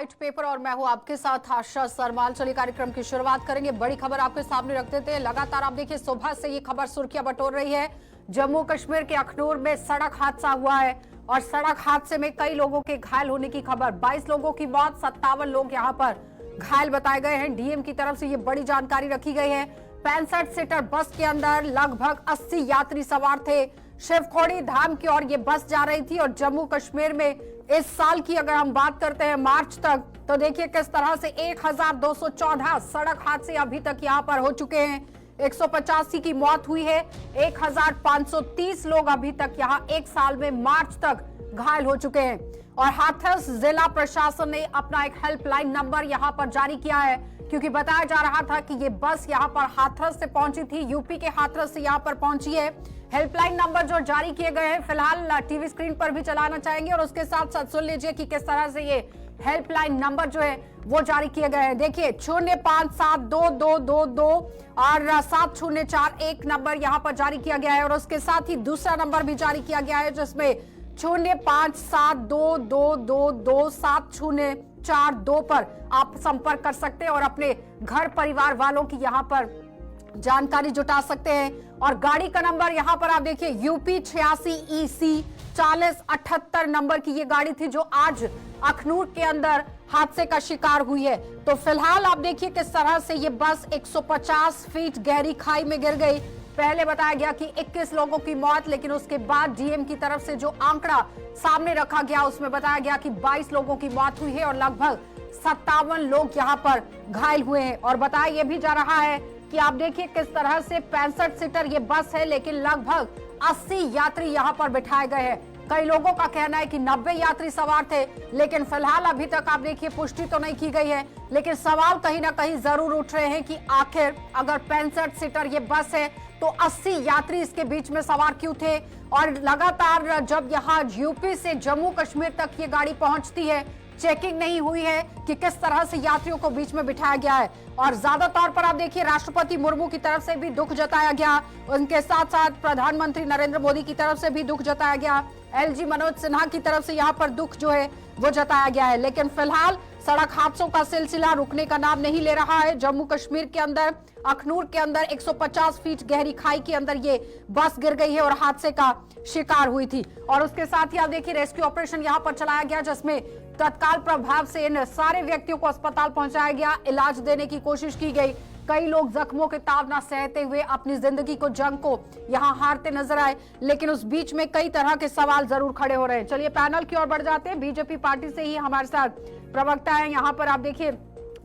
White paper और मैं हूं आपके साथ आशा सरमाल। चलिए कार्यक्रम की शुरुआत करेंगे। बड़ी खबर आपके सामने रख देते हैं। लगातार आप देखिए सुबह से ये खबर सुर्खियां बटोर रही है। जम्मू कश्मीर के अखनूर में सड़क हादसा हुआ है और सड़क हादसे में कई लोगों के घायल होने की खबर। 22 लोगों की मौत, 57 लोग यहां पर घायल बताए गए हैं। डीएम की तरफ से ये बड़ी जानकारी रखी गई है। 65 सीटर बस के अंदर लगभग 80 यात्री सवार थे। शिवखोड़ी धाम की ओर ये बस जा रही थी और जम्मू कश्मीर में इस साल की अगर हम बात करते हैं मार्च तक, तो देखिए किस तरह से 1214 सड़क हादसे अभी तक यहां पर हो चुके हैं। 185 की मौत हुई है। 1530 लोग अभी तक यहां एक साल में मार्च तक घायल हो चुके हैं। और हाथरस जिला प्रशासन ने अपना एक हेल्पलाइन नंबर यहां पर जारी किया है, क्योंकि बताया जा रहा था कि ये बस यहां पर हाथरस से पहुंची थी, यूपी के हाथरस से यहां पर पहुंची है। हेल्पलाइन नंबर जो जारी किए गए हैं फिलहाल टीवी स्क्रीन पर भी चलाना चाहेंगे और उसके साथ साथ सुन लीजिए कि किस तरह से ये हेल्पलाइन नंबर जो है वो जारी किए गए हैं। देखिए 05722222 और 7041 नंबर यहां पर जारी किया गया है और उसके साथ ही दूसरा नंबर भी जारी किया गया है जिसमें 0572222704 पर आप संपर्क कर सकते हैं और अपने घर परिवार वालों की यहां पर जानकारी जुटा सकते हैं। और गाड़ी का नंबर यहां पर आप देखिए यूपी 86EC 4078 नंबर की ये गाड़ी थी जो आज अखनूर के अंदर हादसे का शिकार हुई है। तो फिलहाल आप देखिए किस तरह से ये बस 150 फीट गहरी खाई में गिर गई। पहले बताया गया कि 21 लोगों की मौत, लेकिन उसके बाद डीएम की तरफ से जो आंकड़ा सामने रखा गया उसमें बताया गया कि 22 लोगों की मौत हुई है और लगभग 57 लोग यहां पर घायल हुए हैं। और बताया यह भी जा रहा है कि आप देखिए किस तरह से 65 सीटर ये बस है, लेकिन लगभग 80 यात्री यहां पर बिठाए गए हैं। कई लोगों का कहना है कि 90 यात्री सवार थे, लेकिन फिलहाल अभी तक आप देखिए पुष्टि तो नहीं की गई है, लेकिन सवाल कहीं ना कहीं जरूर उठ रहे हैं कि आखिर अगर 65 सीटर ये बस है तो 80 यात्री इसके बीच में सवार क्यों थे। और लगातार जब यहाँ यूपी से जम्मू कश्मीर तक ये गाड़ी पहुंचती है, चेकिंग नहीं हुई है कि किस तरह से यात्रियों को बीच में बिठाया गया है। और ज्यादा तौर पर आप देखिए राष्ट्रपति मुर्मू की तरफ से भी दुख जताया गया, उनके साथ साथ प्रधानमंत्री नरेंद्र मोदी की तरफ से भी दुख जताया गया, एलजी मनोज सिन्हा की तरफ से यहाँ पर दुख जो है वो जताया गया है। लेकिन फिलहाल सड़क हादसों का सिलसिला रुकने का नाम नहीं ले रहा है। जम्मू कश्मीर के अंदर अखनूर के अंदर 150 फीट गहरी खाई के अंदर ये बस गिर गई है और हादसे का शिकार हुई थी। और उसके साथ ही आप देखिए रेस्क्यू ऑपरेशन यहाँ पर चलाया गया, जिसमें तत्काल प्रभाव से इन सारे व्यक्तियों को अस्पताल पहुंचाया गया, इलाज देने की कोशिश की गई। कई लोग जख्मों के ताव न सहते हुए अपनी जिंदगी को, जंग को यहां हारते नजर आए, लेकिन उस बीच में कई तरह के सवाल जरूर खड़े हो रहे हैं। चलिए पैनल की ओर बढ़ जाते हैं। बीजेपी पार्टी से ही हमारे साथ प्रवक्ता है यहाँ पर आप देखिए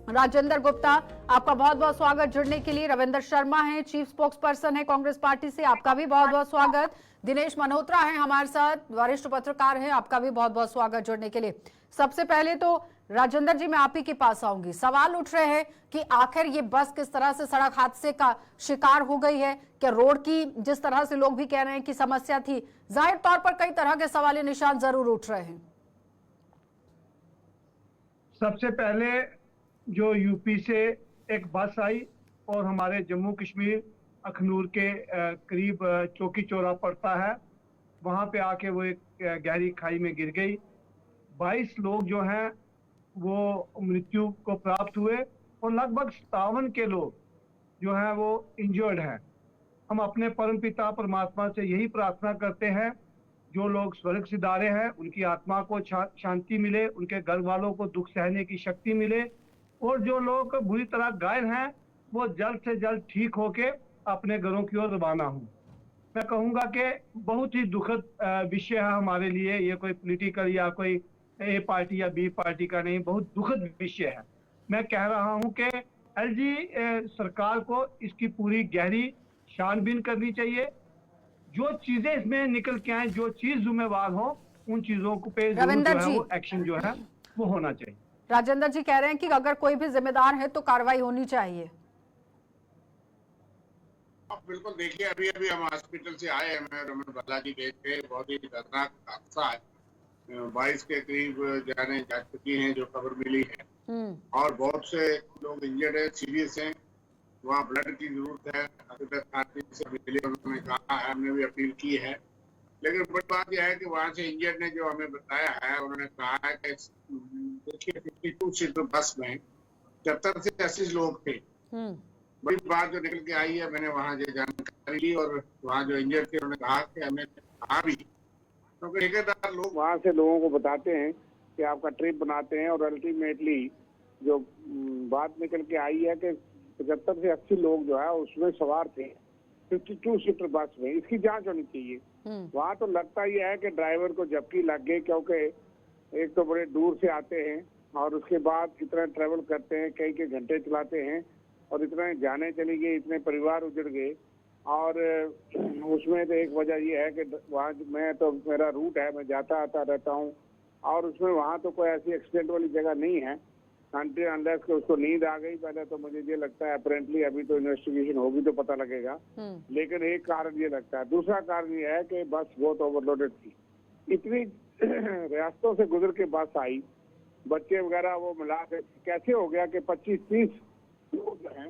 राजेंद्र गुप्ता, आपका बहुत बहुत स्वागत जुड़ने के लिए। रविंद्र शर्मा है, चीफ स्पोक्स पर्सन है कांग्रेस पार्टी से, आपका भी बहुत बहुत स्वागत। दिनेश मल्होत्रा है हमारे साथ, वरिष्ठ पत्रकार हैं, आपका भी बहुत बहुत स्वागत जुड़ने के लिए। सबसे पहले तो राजेंद्र जी मैं आप ही के पास आऊंगी। सवाल उठ रहे हैं कि आखिर ये बस किस तरह से सड़क हादसे का शिकार हो गई है, क्या रोड की जिस तरह से लोग भी कह रहे हैं कि समस्या थी, जाहिर तौर पर कई तरह के सवाल निशान जरूर उठ रहे हैं। सबसे पहले जो यूपी से एक बस आई और हमारे जम्मू कश्मीर अखनूर के करीब चौकी चौरा पड़ता है, वहां पे आके वो एक गहरी खाई में गिर गई। 22 लोग जो हैं वो मृत्यु को प्राप्त हुए और लगभग 57 के लोग जो हैं वो इंजर्ड हैं। हम अपने परमपिता परमात्मा से यही प्रार्थना करते हैं, जो लोग स्वर्ग सिधारे हैं उनकी आत्मा को शांति मिले, उनके घर वालों को दुख सहने की शक्ति मिले, और जो लोग बुरी तरह घायल हैं वो जल्द से जल्द ठीक होके अपने घरों की ओर रवाना हों। मैं कहूँगा कि बहुत ही दुखद विषय है हमारे लिए, ये कोई पॉलिटिकल या कोई ए पार्टी या बी पार्टी का नहीं, बहुत दुखद विषय है। मैं कह रहा हूँ कि एलजी सरकार को इसकी पूरी गहरी छानबीन करनी चाहिए। जो चीजें इसमें निकल के आए, जो चीज जिम्मेवार हो, उन चीजों को पे वो एक्शन जो है वो होना चाहिए। राजेंद्र जी कह रहे हैं कि अगर कोई भी जिम्मेदार है तो कार्रवाई होनी चाहिए। बिल्कुल, देखिए अभी अभी हम हॉस्पिटल से आए हैं, मैं रमन बालाजी गए थे, बहुत ही खतरनाक हादसा है। 22 के करीब जाने जा चुकी हैं जो खबर मिली है, और बहुत से लोग इंजर्ड है, सीरियस हैं। वहाँ ब्लड की जरूरत है, से मिले उन्होंने कहा है, हमने भी अपील की है। लेकिन बड़ी बात यह है कि वहाँ से इंजर्ड ने जो हमें बताया है, उन्होंने कहा है कि देखिए 52 सीटर बस में 70 से 80 लोग थे। बड़ी बात जो निकल के आई है, मैंने वहाँ जो जानकारी ली और वहाँ जो इंजीनियर थे उन्होंने कहा कि हमें कहा भी, क्योंकि ठेकेदार लोग वहाँ से लोगों को बताते हैं कि आपका ट्रिप बनाते हैं, और अल्टीमेटली जो बात निकल के आई है कि 75 से 80 लोग जो है उसमें सवार थे 52 सीटर बस में। इसकी जांच होनी चाहिए। वहाँ तो लगता ही है कि ड्राइवर को झपकी लग गई, क्योंकि एक तो बड़े दूर से आते हैं और उसके बाद इतना ट्रेवल करते हैं, कई कई घंटे चलाते हैं, और इतने जाने चली गए, इतने परिवार उजड़ गए। और उसमें तो एक वजह ये है कि वहाँ मैं तो मेरा रूट है, मैं जाता आता रहता हूँ, और उसमें वहाँ तो कोई ऐसी एक्सीडेंट वाली जगह नहीं है अनलेस कि उसको नींद आ गई। पहले तो मुझे ये लगता है, अपेरेंटली अभी तो इन्वेस्टिगेशन होगी तो पता लगेगा, लेकिन एक कारण ये लगता है। दूसरा कारण ये है कि बस बहुत ओवरलोडेड थी। इतनी रियासतों से गुजर के बस आई, बच्चे वगैरह वो मिला के कैसे हो गया कि 25-30 लोग जो हैं,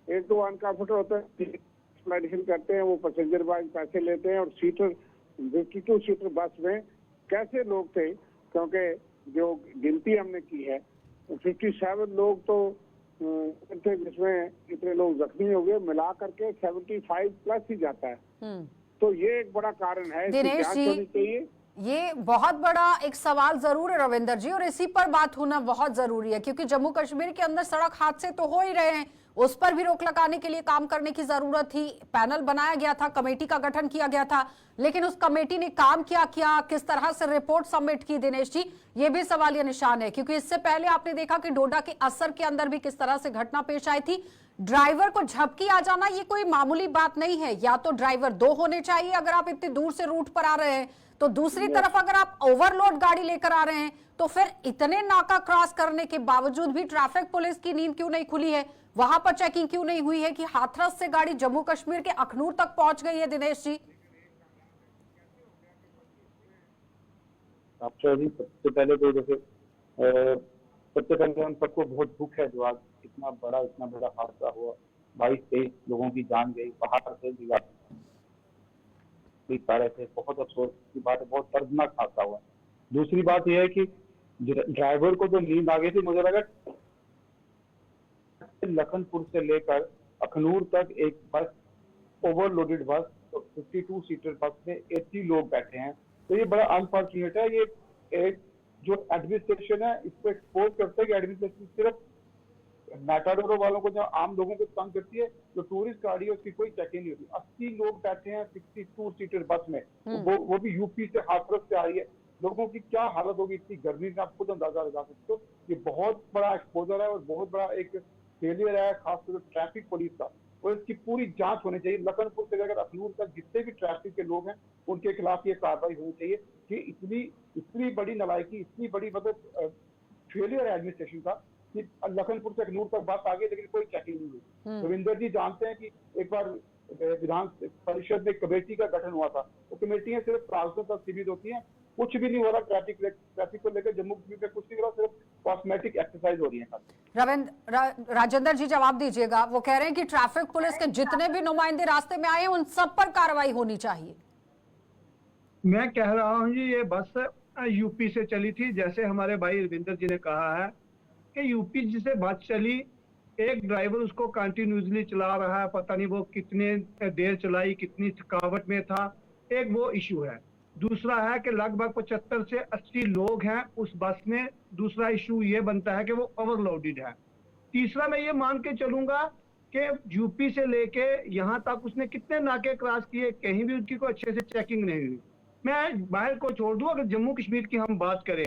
एक तो अनकंफर्टेबल होते हैं, एक्सप्लेनेशन करते हैं, वो पैसेंजर वाइज पैसे लेते हैं, और सीटर 52 सीटर बस में कैसे लोग थे, क्योंकि जो गिनती हमने की है 57 लोग तो थे, जिसमें इतने लोग जख्मी हो गए, मिला करके 75 प्लस ही जाता है। तो ये एक बड़ा कारण है, इसकी जांच होनी चाहिए। ये बहुत बड़ा एक सवाल जरूर है रविंदर जी, और इसी पर बात होना बहुत जरूरी है, क्योंकि जम्मू कश्मीर के अंदर सड़क हादसे तो हो ही रहे हैं, उस पर भी रोक लगाने के लिए काम करने की जरूरत थी। पैनल बनाया गया था, कमेटी का गठन किया गया था, लेकिन उस कमेटी ने काम क्या किया, किस तरह से रिपोर्ट सबमिट की दिनेश जी, ये भी सवालिया निशान है। क्योंकि इससे पहले आपने देखा कि डोडा के असर के अंदर भी किस तरह से घटना पेश आई थी। ड्राइवर को झपकी आ जाना ये कोई मामूली बात नहीं है। या तो ड्राइवर 2 होने चाहिए अगर आप इतनी दूर से रूट पर आ रहे हैं, तो दूसरी तरफ अगर आप ओवरलोड गाड़ी लेकर आ रहे हैं तो फिर इतने नाका क्रॉस करने के बावजूद भी ट्रैफिक पुलिस की नींद क्यों नहीं खुली है, वहां पर चेकिंग क्यों नहीं हुई है कि हाथरस से गाड़ी जम्मू कश्मीर के अखनूर तक पहुंच गई है। दिनेश जी, सबसे पहले तो जैसे सबसे पहले हम सबको बहुत दुख है जो आज इतना बड़ा हादसा हुआ, 22-23 लोगों की जान गई, बाहर से से बहुत अफसोस की बात है, बहुत दर्दनाक हादसा हुआ। दूसरी बात यह है कि ड्राइवर को जो नींद आ गई थी, मुझे लगा लखनपुर से लेकर अखनूर तक एक बस, ओवरलोडेड बस, तो 52 सीटर बस में 80 लोग बैठे हैं, तो ये बड़ा अनफॉर्चुनेट है। ये एक जो एडमिनिस्ट्रेशन है इसको एक्सपोज करते हैं कि एडमिनिस्ट्रेशन सिर्फ मैटाडोरो वालों को, जो आम लोगों को तंग करती है, जो टूरिस्ट गाड़ी है उसकी कोई चेकिंग नहीं होती। 80 लोग बैठे हैं 62 सीटर बस में, वो भी यूपी से, हाथरस से आ रही है। लोगों की क्या हालत होगी इतनी गर्मी में, आप खुद अंदाजा लगा सकते हो। ये बहुत बड़ा एक्सपोजर है और बहुत बड़ा एक फेलियर है, खासतौर पर ट्रैफिक पुलिस का, और इसकी पूरी जांच होनी चाहिए। लखनपुर से लेकर अखनूर तक जितने भी ट्रैफिक के लोग हैं उनके खिलाफ ये कार्रवाई होनी चाहिए कि इतनी बड़ी नालायकी, इतनी बड़ी मतलब फेलियर है एडमिनिस्ट्रेशन का कि लखनपुर से अखनूर तक बात आ गई लेकिन कोई चेकिंग नहीं हुई। रविंदर जी जानते हैं कि एक बार विधान परिषद में कमेटी का गठन हुआ था, वो कमेटियां सिर्फ प्रावधान तक सीमित होती हैं, कुछ भी नहीं हो रहा ट्रैफिक को लेकर जम्मू कश्मीर में, कुछ नहीं हो रहा, सिर्फ कॉस्मेटिक एक्सरसाइज हो रही है। राजेंद्र जी जवाब दीजिएगा। वो कह रहे हैं कि ट्रैफिक पुलिस के जितने भी नुमाइंदे रास्ते में आए उन सब पर कार्रवाई होनी चाहिए। मैं कह रहा हूँ जी, ये बस यूपी से चली थी, जैसे हमारे भाई रविंदर जी ने कहा है कि यूपी जिसे बस चली, एक ड्राइवर उसको कंटिन्यूसली चला रहा है, पता नहीं वो कितने देर चलाई, कितनी थकावट में था, एक वो इशू है। दूसरा है कि लगभग 75 से 80 लोग हैं उस बस में, दूसरा इशू ये बनता है कि वो ओवरलोडेड है। तीसरा मैं ये मान के चलूंगा कि यूपी से लेके यहाँ तक उसने कितने नाके क्रॉस किए, कहीं भी उसकी कोई अच्छे से चेकिंग नहीं हुई। मैं बाहर को छोड़ दूं, अगर जम्मू कश्मीर की हम बात करें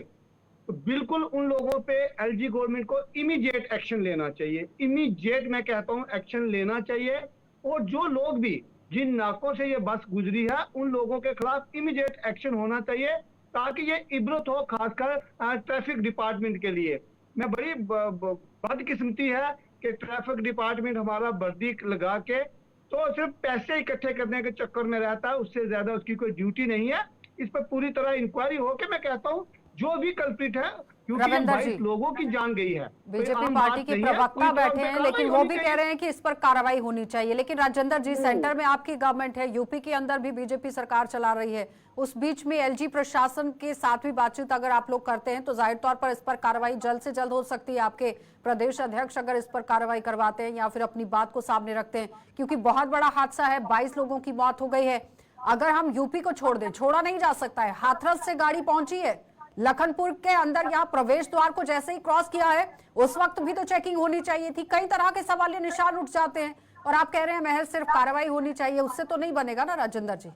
तो बिल्कुल उन लोगों पे एलजी गवर्नमेंट को इमीडिएट एक्शन लेना चाहिए। इमीडिएट मैं कहता हूँ एक्शन लेना चाहिए, और जो लोग भी जिन नाकों से ये बस गुजरी है उन लोगों के खिलाफ इमीडिएट एक्शन होना चाहिए, ताकि ये इबरत हो खासकर ट्रैफिक डिपार्टमेंट के लिए। मैं बड़ी बदकिस्मती है कि ट्रैफिक डिपार्टमेंट हमारा वर्दी लगा के तो सिर्फ पैसे इकट्ठे करने के चक्कर में रहता है, उससे ज्यादा उसकी कोई ड्यूटी नहीं है। इस पर पूरी तरह इंक्वायरी हो के मैं कहता हूँ जो भी कल्प्रिट है क्योंकि रविंदर 22 जी, लोगों की जान गई है। कोई बीजेपी आम पार्टी बात के नहीं है, प्रवक्ता उल्टा बैठे उन पे हैं, कार्रवाई लेकिन वो होनी भी कह चाहिए। रहे हैं कि इस पर कार्रवाई होनी चाहिए। लेकिन राजेंद्र जी, सेंटर में आपकी गवर्नमेंट है, यूपी के अंदर भी बीजेपी सरकार चला रही है, उस बीच में एलजी प्रशासन के साथ भी बातचीत अगर आप लोग करते हैं तो जाहिर तौर पर इस पर कार्रवाई जल्द से जल्द हो सकती है। आपके प्रदेश अध्यक्ष अगर इस पर कार्रवाई करवाते हैं या फिर अपनी बात को सामने रखते हैं, क्योंकि बहुत बड़ा हादसा है, 22 लोगों की मौत हो गई है। अगर हम यूपी को छोड़ दें, छोड़ा नहीं जा सकता है, हाथरस से गाड़ी पहुंची है, लखनपुर के अंदर यहाँ प्रवेश द्वार को जैसे ही क्रॉस किया है उस वक्त भी तो चेकिंग होनी चाहिए थी। कई तरह के सवालिया निशान उठ जाते हैं और आप कह रहे हैं महज सिर्फ कार्रवाई होनी चाहिए, उससे तो नहीं बनेगा ना राजेंद्र जी।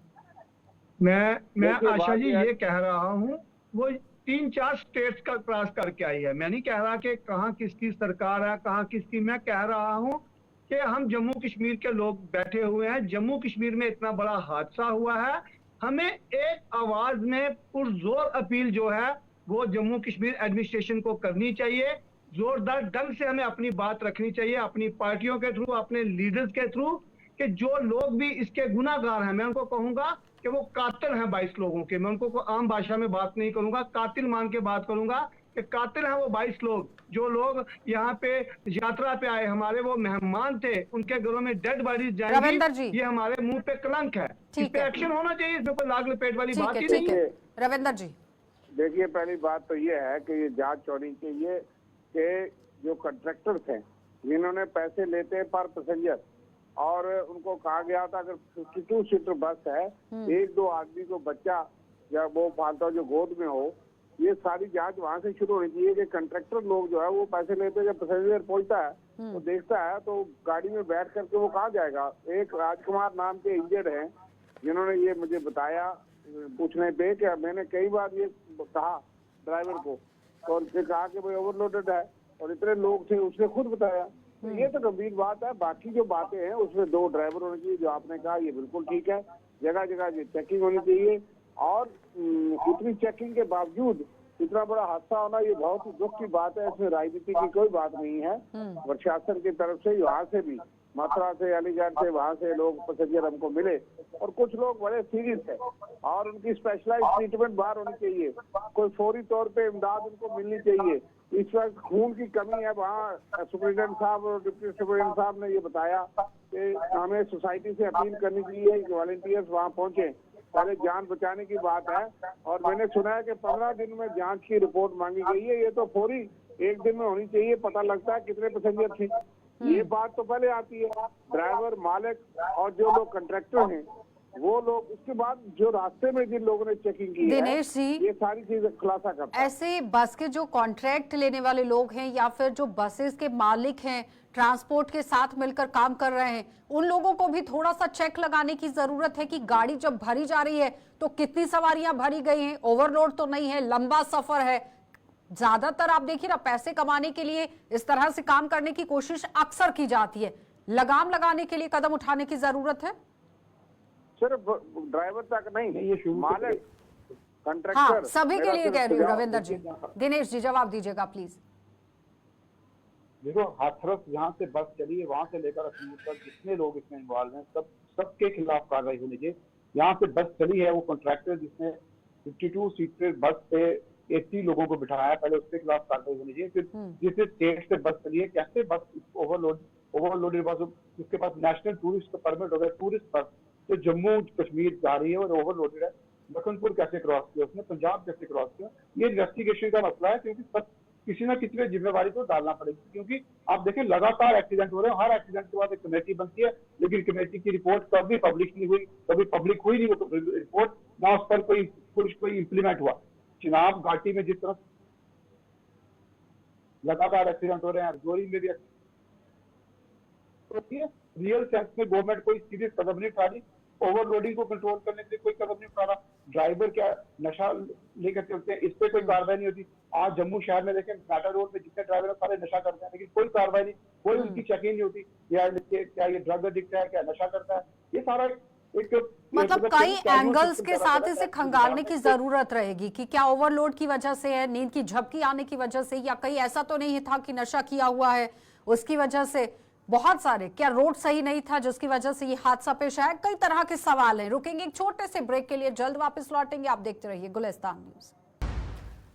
मैं देखिए, आशा बात जी यह- ये कह रहा हूँ, वो 3-4 स्टेट्स का क्रॉस करके आई है। मैं नहीं कह रहा कि कहाँ किसकी सरकार है, कहाँ किसकी। मैं कह रहा हूँ कि हम जम्मू कश्मीर के लोग बैठे हुए हैं, जम्मू कश्मीर में इतना बड़ा हादसा हुआ है, हमें एक आवाज में पुरजोर अपील जो है वो जम्मू कश्मीर एडमिनिस्ट्रेशन को करनी चाहिए। जोरदार ढंग से हमें अपनी बात रखनी चाहिए, अपनी पार्टियों के थ्रू, अपने लीडर्स के थ्रू, कि जो लोग भी इसके गुनाहगार हैं, मैं उनको कहूंगा कि वो कातिल हैं 22 लोगों के। मैं उनको आम भाषा में बात नहीं करूंगा, कातिल मान के बात करूंगा कि कातिल हैं वो 22 लोग। जो लोग यहाँ पे यात्रा पे आए, हमारे वो मेहमान थे, उनके घरों में डेड बॉडीज रविंदर जी, जाएंगी, ये हमारे मुंह पे कलंक है। इस ठीक पे है। एक्शन होना चाहिए, इसमें कोई लाग लपेट वाली बात ही ठीक नहीं है। है रविंदर जी। देखिए, पहली बात तो ये है कि ये जांच होनी चाहिए कि जो कंट्रैक्टर्स हैं जिन्होंने पैसे लेते हैं पर पैसेंजर, और उनको कहा गया था अगर 52 सीटर बस है, 1-2 आदमी को बच्चा या वो फालतू जो गोद में हो, ये सारी जांच वहां से शुरू होनी चाहिए कि कंट्रैक्टर लोग जो है वो पैसे लेते हैं, जब पैसेंजर पहुंचता है तो देखता है तो गाड़ी में बैठ करके वो कहाँ जाएगा। एक राजकुमार नाम के इंजर्ड हैं जिन्होंने ये मुझे बताया पूछने पे कि मैंने कई बार ये कहा ड्राइवर को, तो उसने कहा कि भाई ओवरलोडेड है और इतने लोग थे, उसने खुद बताया। तो ये तो गंभीर बात है। बाकी जो बातें हैं उसमें 2 ड्राइवर होने चाहिए, जो आपने कहा ये बिल्कुल ठीक है। जगह जगह चेकिंग होनी चाहिए, और इतनी चेकिंग के बावजूद इतना बड़ा हादसा होना ये बहुत ही दुख की बात है। इसमें राजनीति की कोई बात नहीं है। प्रशासन की तरफ से यहाँ से भी, मथुरा से, अलीगढ़ से, वहाँ से लोग पैसेंजर हमको मिले, और कुछ लोग बड़े सीरियस है और उनकी स्पेशलाइज ट्रीटमेंट बाहर होनी चाहिए। कोई फौरी तौर पे इमदाद उनको मिलनी चाहिए। इस वक्त खून की कमी है वहाँ। सुप्रिंटेंडेंट साहब और डिप्टी सुप्रिंटेंडेंट साहब ने ये बताया कि हमें सोसाइटी से अपील करनी चाहिए कि वॉलंटियर्स वहाँ पहुंचे, पहले जान बचाने की बात है। और मैंने सुना है कि 15 दिन में जांच की रिपोर्ट मांगी गई है। ये तो फौरी 1 दिन में होनी चाहिए, पता लगता है कितने पैसेंजर थे। ये बात तो पहले आती है, ड्राइवर, मालिक और जो लोग कंट्रैक्टर हैं वो लोग। उसके बाद जो रास्ते में जिन लोगों ने चेकिंग की दिनेश जी, ये सारी चीजें खुलासा करता है। ऐसे बस के जो कॉन्ट्रैक्ट लेने वाले लोग हैं या फिर जो बसेस के मालिक हैं, ट्रांसपोर्ट के साथ मिलकर काम कर रहे हैं, उन लोगों को भी थोड़ा सा चेक लगाने की जरूरत है कि गाड़ी जब भरी जा रही है तो कितनी सवारियां भरी गई हैं, ओवरलोड तो नहीं है, लंबा सफर है। ज्यादातर आप देखिए ना, पैसे कमाने के लिए इस तरह से काम करने की कोशिश अक्सर की जाती है। लगाम लगाने के लिए कदम उठाने की जरूरत है। सिर्फ ड्राइवर तक नहीं, ये मालिक, हाँ, कंट्रैक्टर, सभी के लिए कह रही हूँ सुझाव- रविंदर जी। दिनेश जी जवाब दीजिएगा प्लीज। देखो, हाथरस जहाँ से बस चली है वहां से लेकर अखनूर तक जितने लोग इसमें इन्वॉल्व हैं, सबके खिलाफ कार्रवाई होनी चाहिए। यहाँ से बस चली है वो कॉन्ट्रैक्टर जिसने 52 सीटर बस पे 80 लोगों को बिठाया, पहले उसके खिलाफ कार्रवाई होनी चाहिए। फिर जिस स्टेट से बस चली है, कैसे बस ओवरलोडेड बस, जिसके पास नेशनल टूरिस्ट का परमिट हो गया, टूरिस्ट बस तो जम्मू कश्मीर जा रही है और ओवरलोडेड है, लखनपुर कैसे क्रॉस किया उसने, पंजाब कैसे क्रॉस किया, ये इन्वेस्टिगेशन का मसला है। क्योंकि किसी ना किसी पे जिम्मेवारी तो डालना पड़ेगी। क्योंकि आप देखें लगातार एक्सीडेंट हो रहे हैं, हर एक्सीडेंट के बाद एक कमेटी बनती है, लेकिन कमेटी की रिपोर्ट कभी पब्लिश नहीं हुई, कभी पब्लिक हुई नहीं वो रिपोर्ट, ना उस पर कोई इंप्लीमेंट हुआ। चिनाब घाटी में जिस तरह लगातार एक्सीडेंट हो रहे हैं, जोरी में भी रियल सेंस में गवर्नमेंट कोई सीरियस कदम नहीं उठा रही। ओवरलोडिंग को कंट्रोल करने के लिए कोई कदम नहीं उठा रहा। ड्राइवर क्या नशा लेकर चलते हैं, इस पे कोई कार्रवाई नहीं होती। आज जम्मू शहर में देखें, टाटा रोड पे जितने ड्राइवर सारे नशा करते हैं, लेकिन कोई कार्रवाई नहीं, कोई उनकी चेकिंग नहीं होती। क्या ये ड्रग एडिक्ट है, क्या नशा करता है, ये सारा एक मतलब कई एंगल्स के साथ इसे खंगालने की जरूरत रहेगी कि क्या ओवरलोड की वजह से है, नींद की झपकी आने की वजह से, या कहीं ऐसा तो नहीं था कि नशा किया हुआ है उसकी वजह से, बहुत सारे, क्या रोड सही नहीं था जिसकी वजह से ये हादसा पेश आया। कई तरह के सवाल हैं। रुकेंगे एक छोटे से ब्रेक के लिए, जल्द वापस लौटेंगे। आप देखते रहिए गुलिस्तान न्यूज।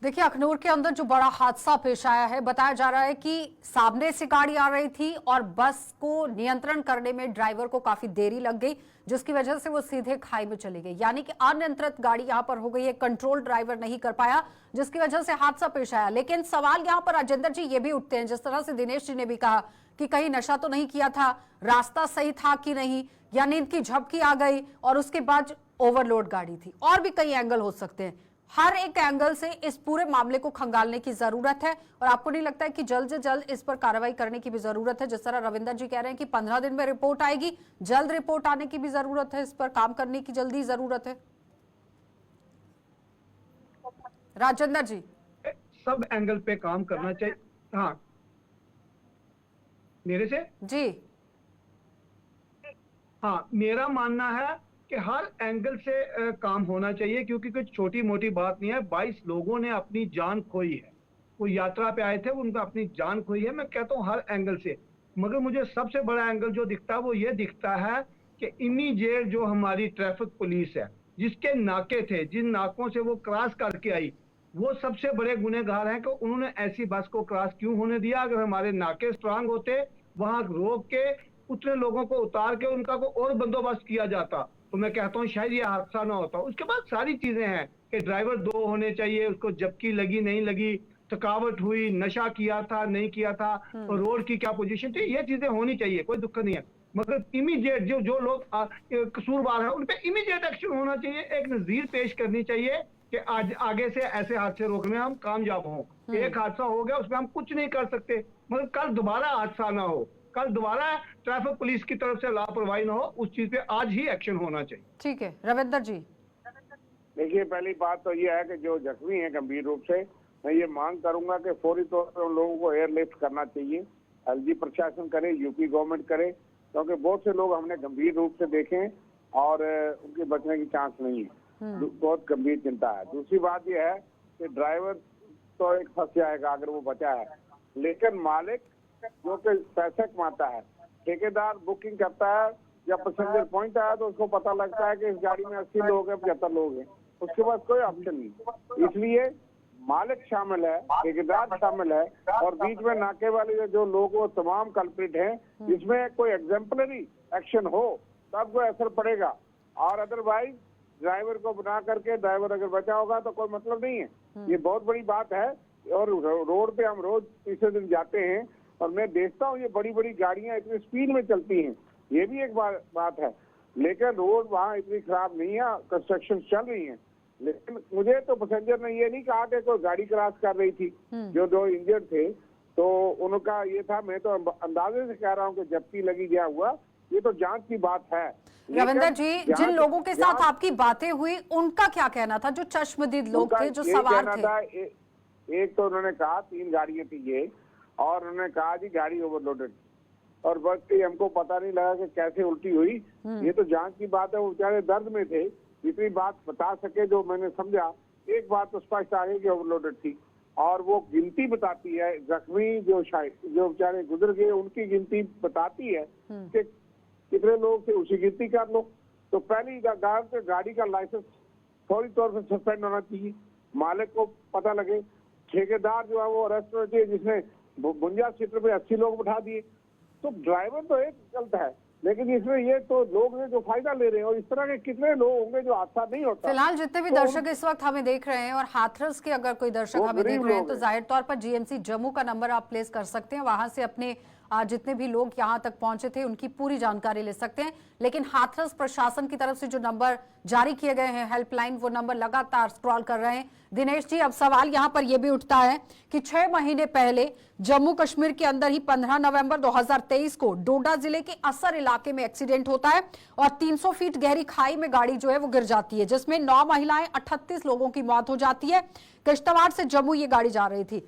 देखिए, अखनूर के अंदर जो बड़ा हादसा पेश आया है, बताया जा रहा है कि सामने से गाड़ी आ रही थी और बस को नियंत्रण करने में ड्राइवर को काफी देरी लग गई, जिसकी वजह से वो सीधे खाई में चली गई। यानी कि अनियंत्रित गाड़ी यहां पर हो गई है, कंट्रोल ड्राइवर नहीं कर पाया, जिसकी वजह से हादसा पेश आया। लेकिन सवाल यहां पर राजेंद्र जी ये भी उठते हैं, जिस तरह से दिनेश जी ने भी कहा कि कहीं नशा तो नहीं किया था, रास्ता सही था कि नहीं, या नींद की झपकी आ गई और उसके बाद ओवरलोड गाड़ी थी। और भी कई एंगल हो सकते हैं। हर एक एंगल से इस पूरे मामले को खंगालने की जरूरत है और आपको नहीं लगता है कि जल्द से जल्द इस पर कार्रवाई करने की भी जरूरत है? जिस तरह रविंदर जी कह रहे हैं कि 15 दिन में रिपोर्ट आएगी, जल्द रिपोर्ट आने की भी जरूरत है, इस पर काम करने की जल्दी जरूरत है। राजेंद्र जी, सब एंगल पे काम करना चाहिए। हाँ, मेरे से जी, हाँ, मेरा मानना है कि हर एंगल से काम होना चाहिए, क्योंकि कोई छोटी मोटी बात नहीं है। 22 लोगों ने अपनी जान खोई है, वो यात्रा पे आए थे, उनका अपनी जान खोई है। मैं कहता हूँ हर एंगल से, मगर मुझे सबसे बड़ा एंगल जो दिखता है वो ये दिखता है कि इमीडिएट जो हमारी ट्रैफिक पुलिस है, जिसके नाके थे, जिन नाकों से वो क्रॉस करके आई, वो सबसे बड़े गुनहगार हैं कि उन्होंने ऐसी बस को क्रॉस क्यों होने दिया। अगर हमारे नाके स्ट्रांग होते, वहां रोक के उतने लोगों को उतार के उनका को और बंदोबस्त किया जाता, तो मैं कहता हूँ शायद ये हादसा ना होता। उसके बाद सारी चीजें हैं कि ड्राइवर 2 होने चाहिए, उसको जबकि लगी नहीं लगी, थकावट हुई, नशा किया था नहीं किया था, और रोड की क्या पोजीशन थी, ये चीजें होनी चाहिए, कोई दुख नहीं है। मगर इमीडिएट जो लोग कसूरवार है उन पे इमीडिएट एक्शन होना चाहिए। एक नजीर पेश करनी चाहिए कि आज आगे से ऐसे हादसे रोकने में हम कामयाब हों। एक हादसा हो गया, उसमें हम कुछ नहीं कर सकते, मगर कल दोबारा हादसा ना हो, कल दोबारा ट्रैफिक पुलिस की तरफ से लापरवाही ना हो, उस चीज पे आज ही एक्शन होना चाहिए। ठीक है रविंदर जी। देखिए, पहली बात तो ये है कि जो जख्मी है गंभीर रूप से, मैं ये मांग करूंगा कि फौरी तौर पर उन लोगों को एयरलिफ्ट करना चाहिए। एलजी प्रशासन करे, यूपी गवर्नमेंट करे, क्योंकि बहुत से लोग हमने गंभीर रूप से देखे हैं और उनके बचने की चांस नहीं है। बहुत गंभीर चिंता है। दूसरी बात यह है कि ड्राइवर तो एक फंस जाएगा अगर वो बचा है, लेकिन मालिक जो कि पैसे कमाता है, ठेकेदार बुकिंग करता है, जब पैसेंजर पहुंचता है तो उसको पता लगता है कि इस गाड़ी में 80 लोग हैं, 75 लोग हैं, उसके पास कोई ऑप्शन नहीं। इसलिए मालिक शामिल है, ठेकेदार शामिल है, और बीच में नाके वाले जो लोग वो तमाम कल्प्रिट हैं, जिसमें कोई एग्जाम्पलरी एक्शन हो तब कोई असर पड़ेगा। और अदरवाइज ड्राइवर को बना करके ड्राइवर अगर बचा होगा तो कोई मतलब नहीं है। ये बहुत बड़ी बात है। और रोड पे हम रोज तीसरे दिन जाते हैं और मैं देखता हूँ ये बड़ी बड़ी गाड़ियां इतनी स्पीड में चलती हैं, ये भी एक बात है। लेकिन रोड वहाँ इतनी खराब नहीं है, कंस्ट्रक्शन चल रही है। लेकिन मुझे तो पैसेंजर ने ये नहीं कहा कि कोई गाड़ी क्रॉस कर रही थी, जो 2 इंजर्ड थे, तो उनका ये था। मैं तो अंदाजे से कह रहा हूँ कि जबकि लगी गया हुआ, ये तो जांच की बात है। रविंदर जी, जिन लोगों के साथ आपकी बातें हुई उनका क्या कहना था, जो चश्मदीद लोग थे, जो सवार थे? एक तो उन्होंने कहा 3 गाड़ियां थी ये, और उन्होंने कहा जी गाड़ी ओवरलोडेड, और बस हमको पता नहीं लगा कि कैसे उल्टी हुई। ये तो जांच की बात है। वो बेचारे दर्द में थे, इतनी बात बता सके जो मैंने समझा। एक बात तो स्पष्ट आ गई कि ओवरलोडेड थी, और वो गिनती बताती है जख्मी जो बेचारे गुजर गए उनकी गिनती बताती है कि कितने लोग थे, उसी गिनती कर लो। तो पहली गाड़ी का लाइसेंस फौरी तौर पर सस्पेंड होना चाहिए, मालिक को पता लगे। ठेकेदार जो है वो अरेस्ट होना चाहिए, जिसने बुंजा क्षेत्र में 80 लोग बैठा दिए। तो ड्राइवर तो एक गलत है, लेकिन इसमें ये तो लोग हैं जो फायदा ले रहे हैं, और इस तरह के कितने लोग होंगे जो हादसा नहीं होता। फिलहाल जितने भी दर्शक इस वक्त हमें देख रहे हैं, और हाथरस के अगर कोई दर्शक हमें देख रहे हैं, तो जाहिर तौर पर जीएमसी जम्मू का नंबर आप प्लेस कर सकते हैं, वहां से अपने जितने भी लोग यहां तक पहुंचे थे उनकी पूरी जानकारी ले सकते हैं। लेकिन हाथरस प्रशासन की तरफ से जो नंबर जारी किए गए हैं, हेल्पलाइन, वो नंबर लगातार स्क्रॉल कर रहे हैं। दिनेश जी, अब सवाल यहां पर यह भी उठता है कि 6 महीने पहले जम्मू कश्मीर के अंदर ही 15 नवंबर 2023 को डोडा जिले के असर इलाके में एक्सीडेंट होता है और 300 फीट गहरी खाई में गाड़ी जो है वो गिर जाती है, जिसमें 9 महिलाएं, 38 लोगों की मौत हो जाती है। किश्तवाड़ से जम्मू ये गाड़ी जा रही थी।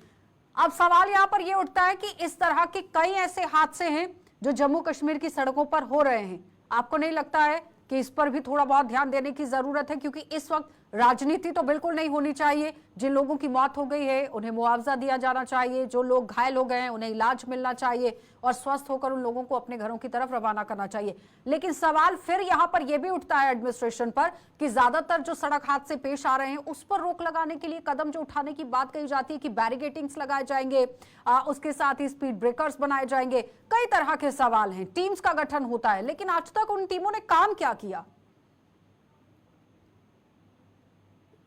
अब सवाल यहां पर यह उठता है कि इस तरह के कई ऐसे हादसे हैं जो जम्मू कश्मीर की सड़कों पर हो रहे हैं। आपको नहीं लगता है कि इस पर भी थोड़ा बहुत ध्यान देने की जरूरत है? क्योंकि इस वक्त राजनीति तो बिल्कुल नहीं होनी चाहिए। जिन लोगों की मौत हो गई है उन्हें मुआवजा दिया जाना चाहिए, जो लोग घायल हो गए हैं उन्हें इलाज मिलना चाहिए और स्वस्थ होकर उन लोगों को अपने घरों की तरफ रवाना करना चाहिए। लेकिन सवाल फिर यहाँ पर यह भी उठता है एडमिनिस्ट्रेशन पर कि ज्यादातर जो सड़क हादसे पेश आ रहे हैं उस पर रोक लगाने के लिए कदम जो उठाने की बात कही जाती है कि बैरिकेडिंग्स लगाए जाएंगे, उसके साथ ही स्पीड ब्रेकर्स बनाए जाएंगे, कई तरह के सवाल हैं। टीम्स का गठन होता है, लेकिन आज तक उन टीमों ने काम क्या किया?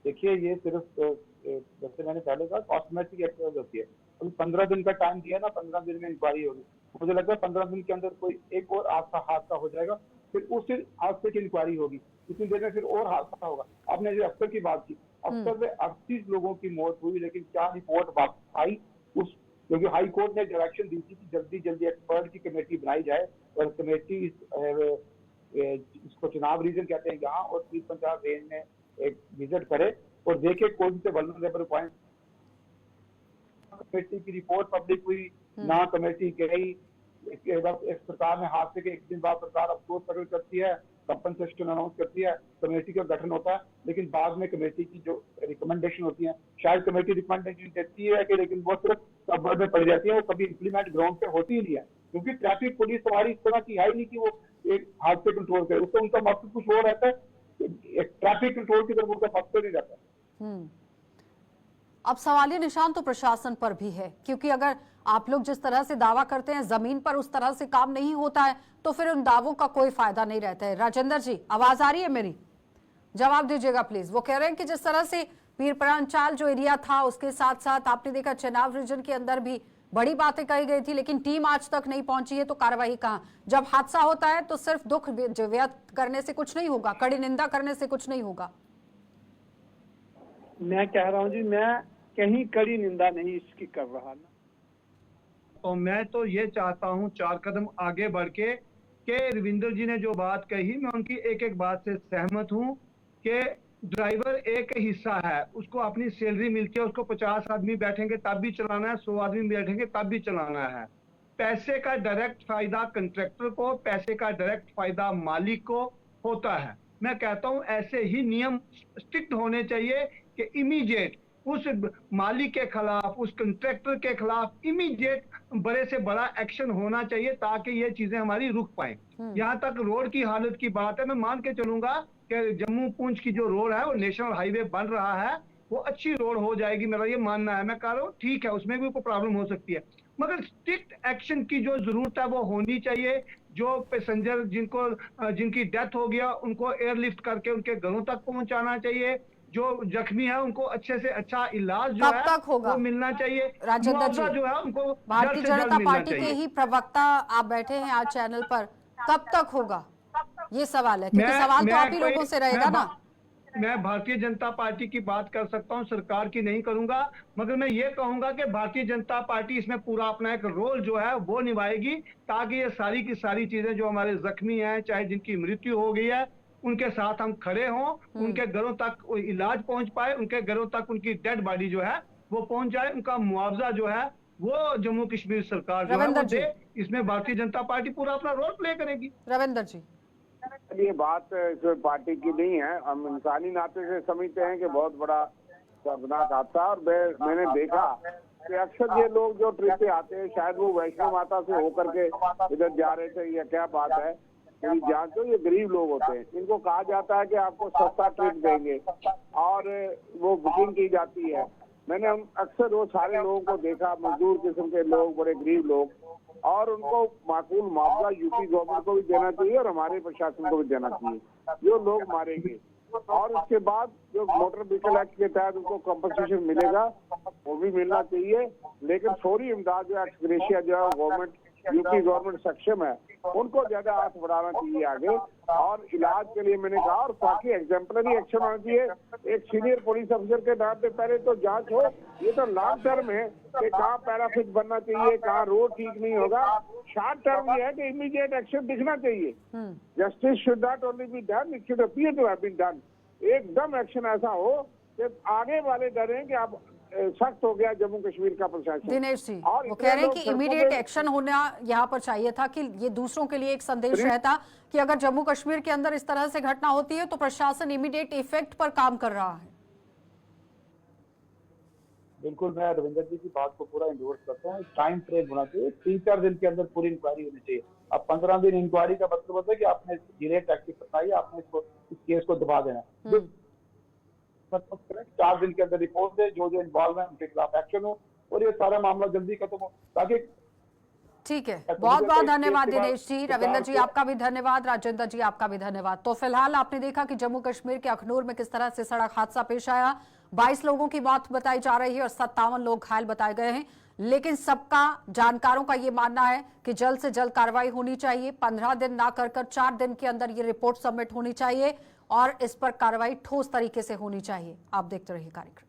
देखिए, ये सिर्फ जैसे मैंने पहले कहा कॉस्मेटिक एक्सरसाइज होती है। अभी 15 दिन का टाइम दिया ना, 15 दिन में इंक्वायरी होगी। मुझे लगता है 15 दिन के अंदर कोई एक और हादसा हो जाएगा, फिर उस हादसे की इंक्वायरी होगी, इतनी देर में फिर और हादसा होगा। आपने जो अफसर की बात की, अफसर में 38 लोगों की मौत हुई, लेकिन क्या रिपोर्ट वापस आई? उस क्योंकि हाई कोर्ट ने डायरेक्शन दी थी कि जल्दी जल्दी एक्सपर्ट की कमेटी बनाई जाए और कमेटी इसको चुनाव रीजन कहते हैं यहाँ और पीर पंजाब रेंज में एक विजिट करे और देखे कौन से वल्नरेबल पॉइंट। कमेटी की रिपोर्ट पब्लिक हुई ना, कमेटी गई, सरकार ने हादसे के एक दिन बाद सरकार अफसोस प्रकट करती है, कंपनसेशन अनाउंस करती है, कमेटी का गठन होता है, लेकिन बाद में कमेटी की जो रिकमेंडेशन होती है, शायद कमेटी रिकमेंडेशन देती है कि लेकिन वो सिर्फ कब्र में पड़ जाती है, वो कभी इम्प्लीमेंट ग्राउंड पे होती ही नहीं है। क्योंकि ट्रैफिक पुलिस हमारी इस तरह की है ही नहीं कि वो एक हादसे कंट्रोल करे, उसको उनका मकसद कुछ और रहता है, ट्रैफिक कंट्रोल की तरफ उनका मकसद नहीं रहता। अब सवालिया निशान तो प्रशासन पर भी है, क्योंकि अगर आप लोग जिस तरह से दावा करते हैं जमीन पर उस तरह से काम नहीं होता है तो फिर उन दावों का कोई फायदा नहीं रहता है। राजेंद्र जी, आवाज आ रही है मेरी? जवाब दीजिएगा प्लीज। वो कह रहे हैं कि जिस तरह से पीर पंचाल जो एरिया था उसके साथ साथ आपने देखा चेनाब रीजन के अंदर भी बड़ी बातें कही गई थी, लेकिन टीम आज तक नहीं पहुंची है, तो कार्रवाई कहां? जब हादसा होता है तो सिर्फ दुख व्यक्त करने से कुछ नहीं होगा, कड़ी निंदा करने से कुछ नहीं होगा। मैं कह रहा हूँ जी, मैं कहीं कड़ी निंदा नहीं इसकी कर रहा ना। तो मैं तो ये चाहता हूँ 4 कदम आगे बढ़ के कि रविंदर जी ने जो बात कही, मैं उनकी एक एक बात से सहमत हूँ कि ड्राइवर एक हिस्सा है, उसको अपनी सैलरी मिलती है, उसको 50 आदमी बैठेंगे तब भी चलाना है, 100 आदमी बैठेंगे तब भी चलाना है। पैसे का डायरेक्ट फायदा कंट्रैक्टर को, पैसे का डायरेक्ट फायदा मालिक को होता है। मैं कहता हूं ऐसे ही नियम स्ट्रिक्ट होने चाहिए कि इमीडिएट उस मालिक के खिलाफ, उस कंट्रैक्टर के खिलाफ इमीडिएट बड़े से बड़ा एक्शन होना चाहिए ताकि ये चीजें हमारी रुक पाए। यहाँ तक रोड की हालत की बात है, मैं मान के चलूंगा कि जम्मू पूंछ की जो रोड है वो नेशनल हाईवे बन रहा है, वो अच्छी रोड हो जाएगी, मेरा ये मानना है। मैं कह रहा हूँ ठीक है, उसमें भी कोई प्रॉब्लम हो सकती है, मगर स्ट्रिक्ट एक्शन की जो जरूरत है वो होनी चाहिए। जो पैसेंजर जिनकी डेथ हो गया उनको एयरलिफ्ट करके उनके घरों तक पहुंचाना चाहिए, जो जख्मी है उनको अच्छे से अच्छा इलाज जो है होगा वो मिलना चाहिए। राजेंद्र जी, जो है उनको भारतीय जनता पार्टी के ही प्रवक्ता आप बैठे हैं आज चैनल पर, कब तक होगा ये सवाल है, क्योंकि सवाल तो आप ही लोगों से रहेगा ना। मैं भारतीय जनता पार्टी की बात कर सकता हूं, सरकार की नहीं करूंगा, मगर मैं ये कहूंगा कि भारतीय जनता पार्टी इसमें पूरा अपना एक रोल जो है वो निभाएगी ताकि ये सारी की सारी चीजें जो हमारे जख्मी हैं, चाहे जिनकी मृत्यु हो गई है, उनके साथ हम खड़े हों, उनके घरों तक इलाज पहुंच पाए, उनके घरों तक उनकी डेड बॉडी जो है वो पहुंच जाए, उनका मुआवजा जो है वो जम्मू कश्मीर सरकार जो है वो दे। इसमें भारतीय जनता पार्टी पूरा अपना रोल प्ले करेगी। रविंदर जी, ये बात पार्टी की नहीं है, हम इंसानी नाते से समझते हैं कि बहुत बड़ा दर्दनाक हादसा। और मैंने देखा कि अक्सर ये लोग जो ट्रिप पे आते हैं, शायद वो वैष्णो माता से होकर के इधर जा रहे थे, ये क्या बात है, मेरी जान तो ये गरीब लोग होते हैं, इनको कहा जाता है कि आपको सस्ता ट्रिप देंगे और वो बुकिंग की जाती है। मैंने अक्सर वो सारे लोगों को देखा, मजदूर किस्म के लोग, बड़े गरीब लोग, और उनको माकूल मुआवजा यूपी गवर्नमेंट को भी देना चाहिए और हमारे प्रशासन को भी देना चाहिए। जो लोग मारेंगे और उसके बाद जो मोटर व्हीकल एक्ट के तहत उनको कंपनसेशन मिलेगा वो भी मिलना चाहिए, लेकिन फौरी इमदाद जो एक्सग्रेशिया जो है गवर्नमेंट, यूपी गवर्नमेंट सक्षम है, उनको ज्यादा हाथ बढ़ाना चाहिए आगे। और इलाज के लिए मैंने कहा, और बाकी एग्जाम्पलरी एक्शन होना चाहिए। एक सीनियर पुलिस अफसर के नाम पे पहले तो जांच हो, ये तो लॉन्ग टर्म है कि कहाँ पैराफिट बनना चाहिए, कहाँ रोड ठीक नहीं होगा। शॉर्ट टर्म ये है कि इमीडिएट एक्शन दिखना चाहिए। Justice should not only be done, it should appear to have been done. एकदम एक्शन ऐसा हो कि आगे वाले डरें कि आप सख्त हो गया जम्मू कश्मीर का प्रशासन। दिनेश जी, और वो इतने कह रहे हैं लोग कि सड़कों इमीडिएट पे- एक्शन होना यहाँ पर चाहिए था, कि ये दूसरों के लिए एक संदेश रहता कि अगर जम्मू कश्मीर के अंदर इस तरह से घटना होती है तो प्रशासन इमीडिएट इफेक्ट पर काम कर रहा है। बिल्कुल, मैं रविंदर जी की बात को पूरा इंडोर्स करता हूँ। टाइम फ्रेम होना चाहिए, 3-4 दिन के अंदर पूरी इंक्वायरी होनी चाहिए। अब 15 दिन इंक्वायरी का मतलब होता है कि आपने डायरेक्ट एक्टिव बताइए, आपने इस केस को दबा देना। 4 दिन के अंदर रिपोर्ट दे, जो जो इन्वॉल्व है उनके खिलाफ एक्शन हो और ये सारा मामला जल्दी खत्म हो, ताकि ठीक है, बहुत बहुत धन्यवाद दिनेश जी, रविंदर जी आपका भी धन्यवाद, राजेंद्र जी आपका भी धन्यवाद। तो फिलहाल आपने देखा कि जम्मू कश्मीर के अखनूर में किस तरह से सड़क हादसा पेश आया। 22 लोगों की मौत बताई जा रही है और 57 लोग घायल बताए गए हैं, लेकिन सबका जानकारों का ये मानना है कि जल्द से जल्द कार्रवाई होनी चाहिए। 15 दिन ना कर 4 दिन के अंदर ये रिपोर्ट सबमिट होनी चाहिए और इस पर कार्रवाई ठोस तरीके से होनी चाहिए। आप देखते रहिए कार्यक्रम।